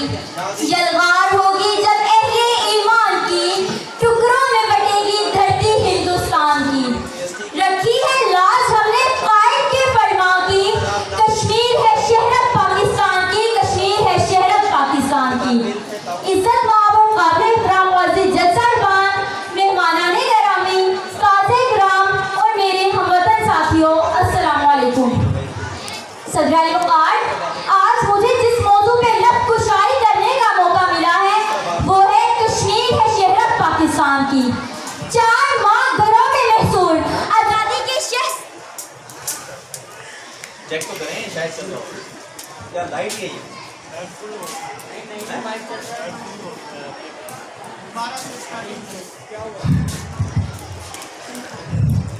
یلغار ہوگی جب اہل ایمان کی، ٹکڑوں میں بٹے گی دھرتی ہندوستان کی۔ رکھی ہے لاج ہم نے قائد کے فرما کی، کشمیر ہے شہرت پاکستان کی، کشمیر ہے شہرت پاکستان کی۔ عزت مآب و قابل احترام معزز جج صاحبان، مہمانان گرامی، ساتھ کرام اور میرے ہموطن ساتھیوں، السلام علیکم۔ صدر وقار، آج مجھے جس موضوع پہ لب کشائی کرنے کا موقع ملا ہے وہ ہے کشمیر ہے شہرت پاکستان کی۔ 4 ماہ گھروں میں محصور آزادی کے شخص چیک تو کریں شاید چل رہا ہو کیا لائٹ ہے یہ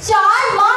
4 ماہ